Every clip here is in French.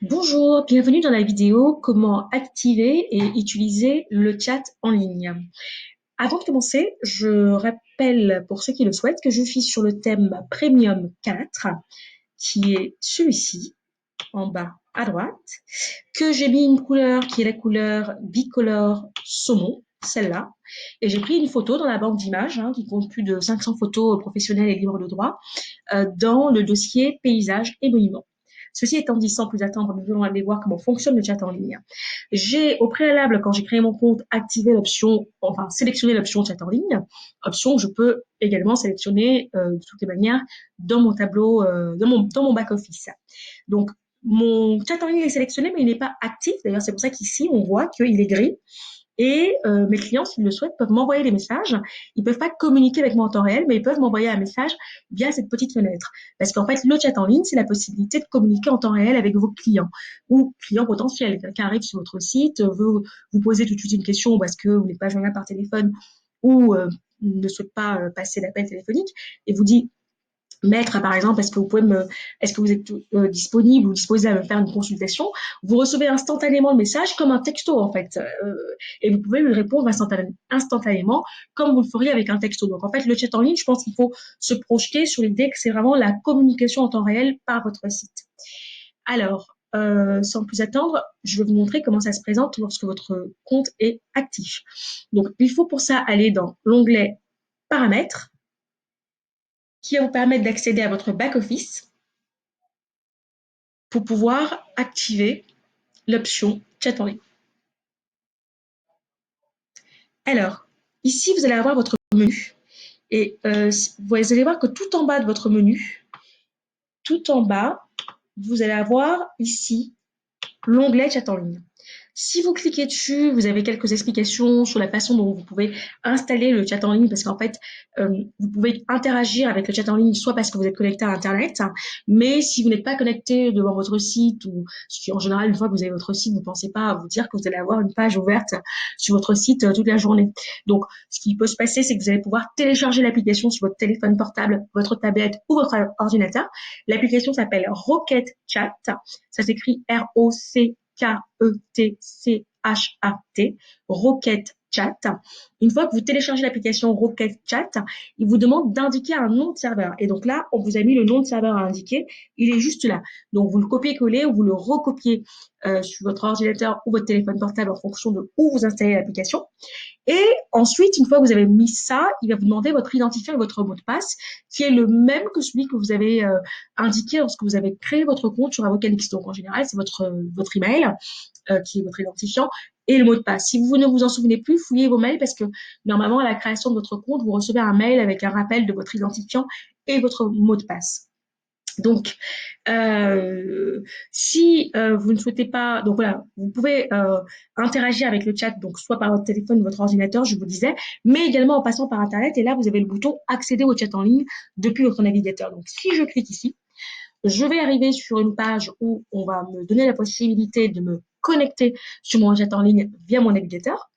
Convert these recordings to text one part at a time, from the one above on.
Bonjour, bienvenue dans la vidéo comment activer et utiliser le chat en ligne. Avant de commencer, je rappelle pour ceux qui le souhaitent que je suis sur le thème Premium 4, qui est celui-ci, en bas à droite, que j'ai mis une couleur qui est la couleur bicolore saumon, celle-là, et j'ai pris une photo dans la banque d'images, qui compte plus de 500 photos professionnelles et libres de droit, dans le dossier paysages et monuments. Ceci étant dit, sans plus attendre, nous allons aller voir comment fonctionne le chat en ligne. J'ai au préalable, quand j'ai créé mon compte, activé l'option, enfin sélectionné l'option chat en ligne, option que je peux également sélectionner de toutes les manières dans mon tableau, dans mon back-office. Donc, mon chat en ligne est sélectionné, mais il n'est pas actif. D'ailleurs, c'est pour ça qu'ici, on voit qu'il est gris. Et mes clients, s'ils le souhaitent, peuvent m'envoyer des messages. Ils peuvent pas communiquer avec moi en temps réel, mais ils peuvent m'envoyer un message via cette petite fenêtre. Parce qu'en fait, le chat en ligne, c'est la possibilité de communiquer en temps réel avec vos clients ou clients potentiels. Quelqu'un arrive sur votre site, veut vous poser tout de suite une question parce que vous n'êtes pas joignable par téléphone ou ne souhaite pas passer l'appel téléphonique et vous dit Maître, par exemple, est-ce que vous êtes disponible ou disposé à me faire une consultation? Vous recevez instantanément le message comme un texto, en fait. Et vous pouvez lui répondre instantanément, comme vous le feriez avec un texto. Donc, en fait, le chat en ligne, je pense qu'il faut se projeter sur l'idée que c'est vraiment la communication en temps réel par votre site. Alors, sans plus attendre, je vais vous montrer comment ça se présente lorsque votre compte est actif. Donc, il faut pour ça aller dans l'onglet Paramètres, qui va vous permettre d'accéder à votre back-office pour pouvoir activer l'option chat en ligne. Alors, ici, vous allez avoir votre menu et vous allez voir que tout en bas de votre menu, tout en bas, vous allez avoir ici l'onglet chat en ligne. Si vous cliquez dessus, vous avez quelques explications sur la façon dont vous pouvez installer le chat en ligne parce qu'en fait, vous pouvez interagir avec le chat en ligne soit parce que vous êtes connecté à Internet, mais si vous n'êtes pas connecté devant votre site ou si en général, une fois que vous avez votre site, vous ne pensez pas à vous dire que vous allez avoir une page ouverte sur votre site toute la journée. Donc, ce qui peut se passer, c'est que vous allez pouvoir télécharger l'application sur votre téléphone portable, votre tablette ou votre ordinateur. L'application s'appelle Rocket Chat. Ça s'écrit Rocket-Chat, Rocket Chat. Une fois que vous téléchargez l'application Rocket Chat, il vous demande d'indiquer un nom de serveur. Et donc là, on vous a mis le nom de serveur à indiquer. Il est juste là. Donc vous le copiez-collez ou vous le recopiez sur votre ordinateur ou votre téléphone portable en fonction de où vous installez l'application. Et ensuite, une fois que vous avez mis ça, il va vous demander votre identifiant et votre mot de passe, qui est le même que celui que vous avez indiqué lorsque vous avez créé votre compte sur Avocalix. Donc, en général, c'est votre email, qui est votre identifiant, et le mot de passe. Si vous ne vous en souvenez plus, fouillez vos mails parce que normalement, à la création de votre compte, vous recevez un mail avec un rappel de votre identifiant et votre mot de passe. Donc, si vous ne souhaitez pas, donc voilà, vous pouvez interagir avec le chat, donc soit par votre téléphone, votre ordinateur, je vous disais, mais également en passant par Internet. Et là, vous avez le bouton accéder au chat en ligne depuis votre navigateur. Donc, si je clique ici, je vais arriver sur une page où on va me donner la possibilité de me connecter sur mon chat en ligne via mon navigateur.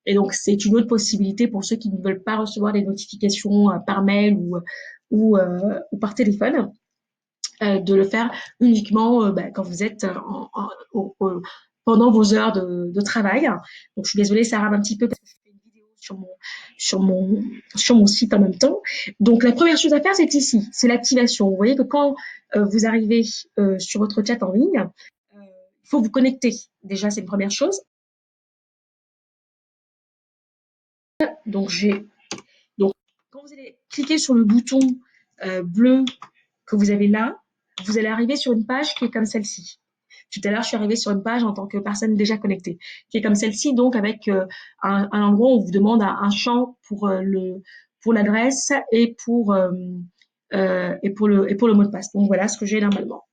Et donc, c'est une autre possibilité pour ceux qui ne veulent pas recevoir des notifications par mail ou par téléphone de le faire uniquement quand vous êtes pendant vos heures de travail. Donc, je suis désolée, ça rame un petit peu parce que je fais une vidéo sur mon, sur mon site en même temps. Donc, la première chose à faire, c'est ici, c'est l'activation. Vous voyez que quand vous arrivez sur votre chat en ligne, il faut vous connecter. Déjà, c'est une première chose. Donc, donc quand vous allez cliquer sur le bouton bleu que vous avez là, vous allez arriver sur une page qui est comme celle-ci. Tout à l'heure, je suis arrivée sur une page en tant que personne déjà connectée, qui est comme celle-ci, donc avec un endroit où on vous demande un champ pour l'adresse et pour le mot de passe. Donc voilà ce que j'ai normalement.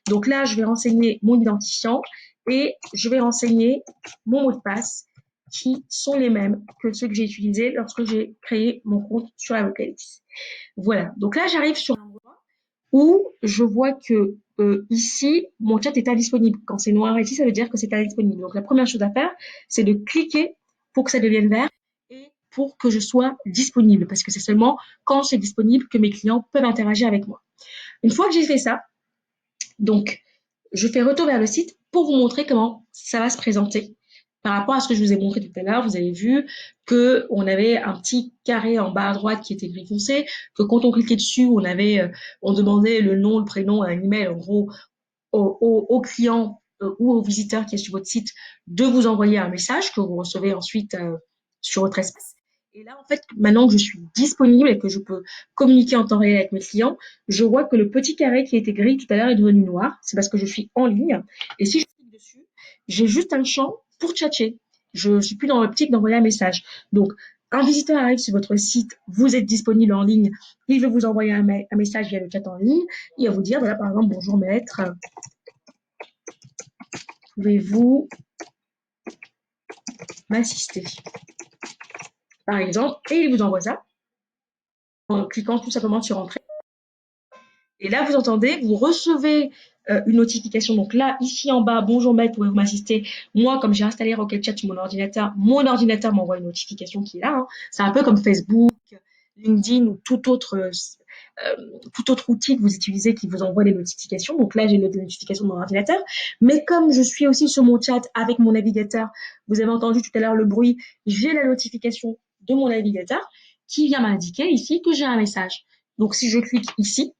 Donc là, je vais renseigner mon identifiant et je vais renseigner mon mot de passe qui sont les mêmes que ceux que j'ai utilisés lorsque j'ai créé mon compte sur Avocalix. Voilà. Donc là, j'arrive sur un endroit où je vois que ici, mon chat est indisponible. Quand c'est noir ici, ça veut dire que c'est indisponible. Donc la première chose à faire, c'est de cliquer pour que ça devienne vert et pour que je sois disponible. Parce que c'est seulement quand c'est disponible que mes clients peuvent interagir avec moi. Une fois que j'ai fait ça, donc je fais retour vers le site pour vous montrer comment ça va se présenter. Par rapport à ce que je vous ai montré tout à l'heure, vous avez vu que on avait un petit carré en bas à droite qui était gris foncé, que quand on cliquait dessus, on demandait le nom, le prénom, un email, en gros, au client ou au visiteur qui est sur votre site de vous envoyer un message que vous recevez ensuite sur votre espace. Et là, en fait, maintenant que je suis disponible et que je peux communiquer en temps réel avec mes clients, je vois que le petit carré qui était gris tout à l'heure est devenu noir. C'est parce que je suis en ligne. Et si je clique dessus, j'ai juste un champ pour tchatcher. Je ne suis plus dans l'optique d'envoyer un message. Donc, un visiteur arrive sur votre site, vous êtes disponible en ligne, il veut vous envoyer un message via le chat en ligne, il va vous dire, voilà, par exemple, bonjour maître, pouvez-vous m'assister, par exemple, et il vous envoie ça en cliquant tout simplement sur entrée. Et là, vous entendez, vous recevez une notification. Donc là, ici en bas, bonjour maître, pouvez-vous m'assister. Moi, comme j'ai installé Rocket Chat sur mon ordinateur m'envoie une notification qui est là. Hein. C'est un peu comme Facebook, LinkedIn ou tout autre outil que vous utilisez qui vous envoie des notifications. Donc là, j'ai les notifications de mon ordinateur. Mais comme je suis aussi sur mon chat avec mon navigateur, vous avez entendu tout à l'heure le bruit, j'ai la notification de mon navigateur qui vient m'indiquer ici que j'ai un message. Donc si je clique ici,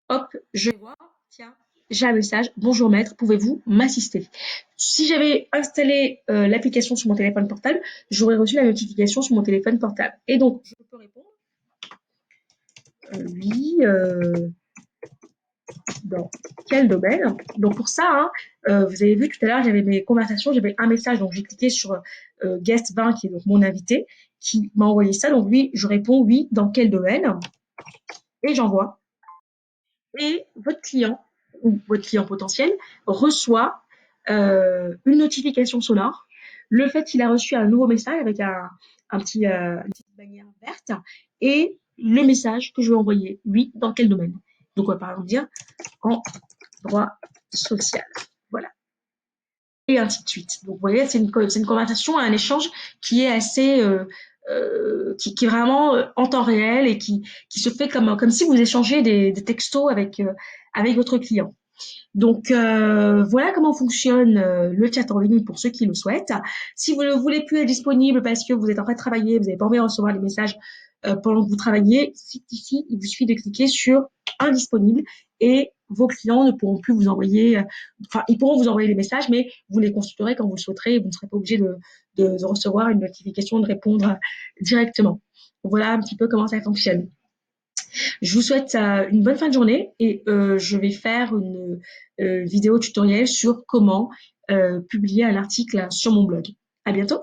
hop, je vois, tiens, j'ai un message, bonjour maître, pouvez-vous m'assister? Si j'avais installé l'application sur mon téléphone portable, j'aurais reçu la notification sur mon téléphone portable. Et donc, je peux répondre, oui, dans quel domaine? Donc pour ça, hein, vous avez vu tout à l'heure, j'avais mes conversations, j'avais un message, donc j'ai cliqué sur Guest 20, qui est donc mon invité, qui m'a envoyé ça. Donc oui, je réponds oui, dans quel domaine? Et j'envoie. Et votre client ou votre client potentiel reçoit une notification sonore. Le fait qu'il a reçu un nouveau message avec une petite bannière verte et le message que je vais envoyer. Oui, dans quel domaine? Donc, on va par exemple dire en droit social. Voilà. Et ainsi de suite. Donc, vous voyez, c'est une conversation, un échange qui est assez, qui est vraiment en temps réel et qui se fait comme si vous échangez des textos avec votre client. Donc voilà comment fonctionne le chat en ligne pour ceux qui le souhaitent. Si vous ne voulez plus être disponible parce que vous êtes en train de travailler, vous n'avez pas envie de recevoir les messages pendant que vous travaillez, ici, il vous suffit de cliquer sur indisponible et vos clients ne pourront plus vous envoyer, enfin ils pourront vous envoyer les messages, mais vous les consulterez quand vous le souhaiterez et vous ne serez pas obligé de recevoir une notification, de répondre directement. Voilà un petit peu comment ça fonctionne. Je vous souhaite une bonne fin de journée et je vais faire une vidéo tutoriel sur comment publier un article sur mon blog. À bientôt.